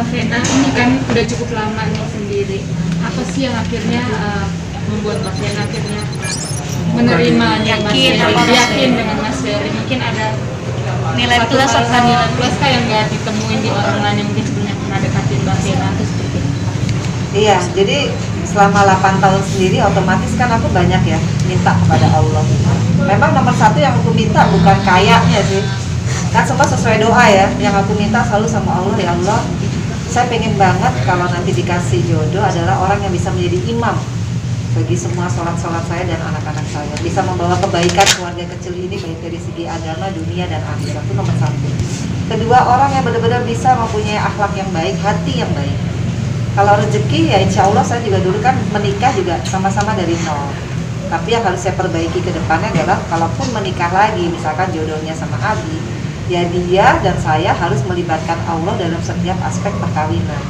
Mbak Vena ini kan udah cukup lama nih sendiri. Apa sih yang akhirnya membuat Mbak Vena akhirnya menerima yakin dengan Mas Ferry? Mungkin ada nilai plus atau nilai plus yang nggak ditemuin di orang lain yang mungkin sebelumnya pernah deketin Mbak Vena itu seperti itu. Iya, jadi selama 8 tahun sendiri otomatis kan aku banyak ya minta kepada Allah. Memang nomor satu yang aku minta bukan kayaknya sih, kan semua sesuai doa ya. Yang aku minta selalu sama Allah, ya Allah, saya pengen banget kalau nanti dikasih jodoh adalah orang yang bisa menjadi imam bagi semua sholat-sholat saya dan anak-anak saya, bisa membawa kebaikan keluarga kecil ini baik dari segi agama, dunia, dan akhirat. Itu nomor satu. Kedua, orang yang benar-benar bisa mempunyai akhlak yang baik, hati yang baik. Kalau rezeki ya insya Allah saya juga dulu kan menikah juga sama-sama dari nol. Tapi yang harus saya perbaiki ke depannya adalah kalaupun menikah lagi, misalkan jodohnya sama Abi, ya dia dan saya harus melibatkan Allah dalam setiap aspek perkawinan.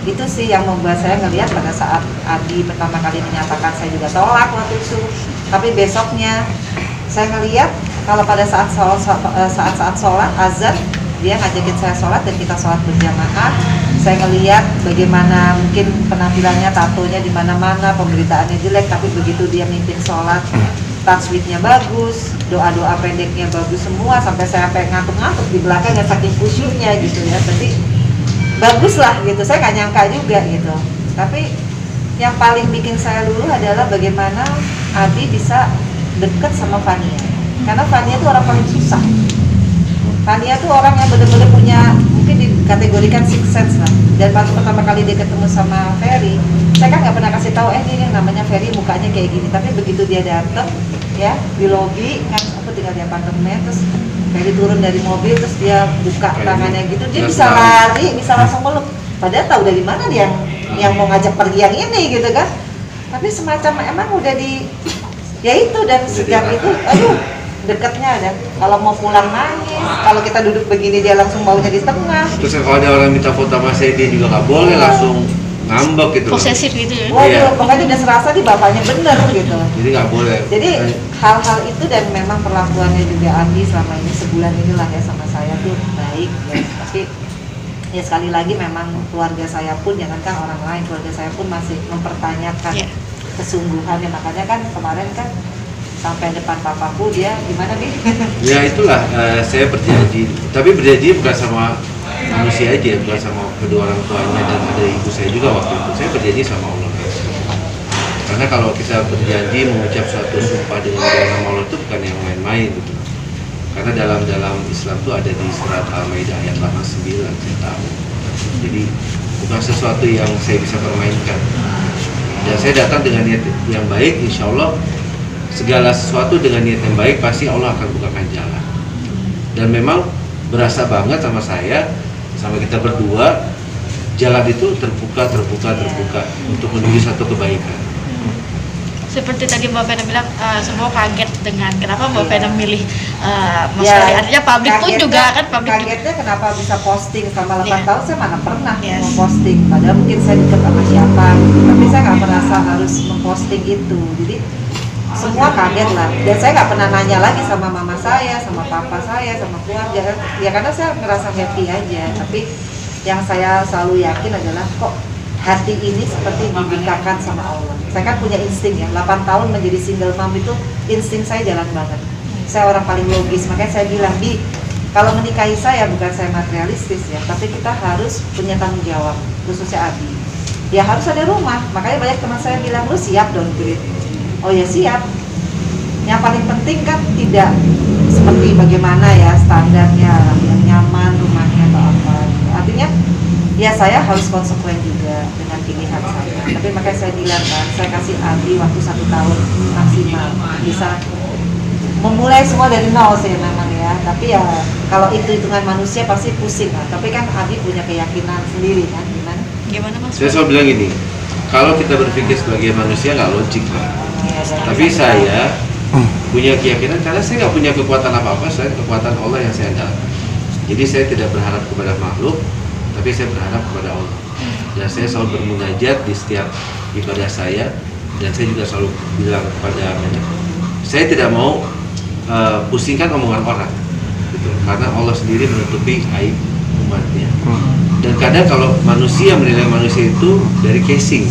Itu sih yang membuat saya ngelihat pada saat Abi pertama kali menyatakan, saya juga tolak waktu itu. Tapi besoknya saya ngelihat kalau pada saat sholat azan, dia ngajakin saya sholat dan kita sholat berjamaah. Saya ngelihat bagaimana mungkin penampilannya, tatonya di mana-mana, pemberitaannya jelek, tapi begitu dia mimpin sholat, tajwidnya bagus, doa-doa pendeknya bagus semua, sampai saya sampai ngantuk-ngantuk di belakang ya saking khusyuknya gitu ya. Jadi bagus lah gitu, saya nggak nyangka juga gitu. Tapi yang paling bikin saya luluh adalah bagaimana Abi bisa deket sama Fania, karena Fania itu orang paling susah. Fania tuh orang yang benar-benar punya, mungkin dikategorikan six sense lah. Dan waktu pertama kali dia ketemu sama Ferry, saya kan nggak pernah kasih tahu ini yang namanya Ferry mukanya kayak gini. Tapi begitu dia datang ya di lobi, kan aku tinggal di apartemen, terus Ferry turun dari mobil, terus dia buka tangannya gitu, dia bisa lari, bisa langsung meluk. Padahal tahu dari mana dia yang mau ngajak pergi yang ini gitu kan. Tapi semacam emang udah di, ya itu, dan sejak itu, aduh, deketnya ada. Kalau mau pulang nangis, kalau kita duduk begini dia langsung baunya di tengah. Terus kalau ada orang minta foto sama saya, dia juga nggak boleh, langsung ngambek gitu. posesif gitu ya. Waduh, Iya. pokoknya udah serasa di bapaknya bener gitu. Jadi nggak boleh. Jadi hal-hal itu, dan memang perlakuannya juga Abi selama ini sebulan inilah ya sama saya tuh baik ya. Tapi ya sekali lagi memang keluarga saya pun, jangankan orang lain, keluarga saya pun masih mempertanyakan kesungguhannya. Makanya kan kemarin kan sampai depan papaku dia gimana Bi? Ya itulah, saya berjanji. Tapi berjanji bukan sama manusia aja, bukan sama kedua orang tuanya dan ada ibu saya juga waktu itu. Saya berjanji sama Allah. Karena kalau kita berjanji mengucap suatu sumpah dengan nama Allah itu bukan yang main-main gitu. Karena dalam Islam itu ada di surat Al-Maidah ayat 89, saya tahu. Jadi bukan sesuatu yang saya bisa permainkan. Dan saya datang dengan niat yang baik, insya Allah segala sesuatu dengan niat yang baik pasti Allah akan bukakan jalan. Dan memang berasa banget sama saya, sama kita berdua, jalan itu terbuka untuk menuju satu kebaikan. Seperti tadi Mbak Vena bilang, semua kaget dengan kenapa Mbak Vena milih Mas Ferry. Artinya publik pun juga kan publik. Kagetnya kenapa bisa posting selama 8 Iya. tahun saya mana pernah Yes. memposting. Padahal mungkin saya dekat sama siapa, tapi saya nggak merasa harus memposting itu. Jadi semua kaget lah. Dan saya nggak pernah nanya lagi sama mama saya, sama papa saya, sama keluarga. Ya karena saya merasa happy aja. Tapi yang saya selalu yakin adalah kok hati ini seperti dibukakan sama Allah. Saya kan punya insting ya, 8 tahun menjadi single mom itu insting saya jalan banget. Saya orang paling logis, makanya saya bilang, Bi, kalau menikahi saya bukan saya materialistis ya, tapi kita harus punya tanggung jawab, khususnya Abi. Ya harus ada rumah, makanya banyak teman saya bilang, lu siap downgrade? Oh ya siap. Yang paling penting kan tidak seperti bagaimana ya standarnya, yang nyaman rumahnya atau apa. Artinya ya saya harus konsekuen juga dengan pilihan saya. Tapi makanya saya bilang kan, saya kasih Abi waktu 1 tahun maksimal, bisa memulai semua dari nol sih memang ya. Tapi ya kalau itu hitungan manusia pasti pusing lah. Tapi kan Abi punya keyakinan sendiri kan, Gimana Mas? Saya selalu bilang gini, kalau kita berpikir sebagai manusia nggak logik lah. Ya, Tapi saya punya keyakinan karena saya nggak punya kekuatan apa-apa, saya kekuatan Allah yang saya andalkan. Jadi saya tidak berharap kepada makhluk, tapi saya berharap kepada Allah. Dan saya selalu bermunajat di setiap ibadah saya, dan saya juga selalu bilang kepada saya tidak mau pusingkan omongan orang, gitu. Karena Allah sendiri menutupi aib umatnya. Dan kadang kalau manusia menilai manusia itu dari casing,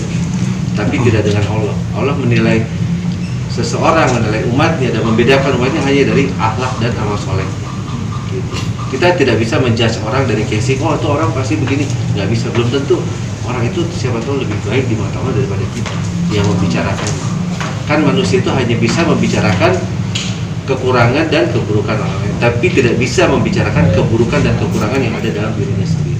tapi tidak dengan Allah. Allah menilai seseorang, menilai umatnya dan membedakan umatnya hanya dari akhlak dan amal soleh. Gitu. Kita tidak bisa menjudge orang dari casing. Oh, itu orang pasti begini. Nggak bisa, belum tentu. Orang itu siapa tahu lebih baik di mata Allah daripada kita yang membicarakan. Kan manusia itu hanya bisa membicarakan kekurangan dan keburukan orang lain, tapi tidak bisa membicarakan keburukan dan kekurangan yang ada dalam dirinya sendiri.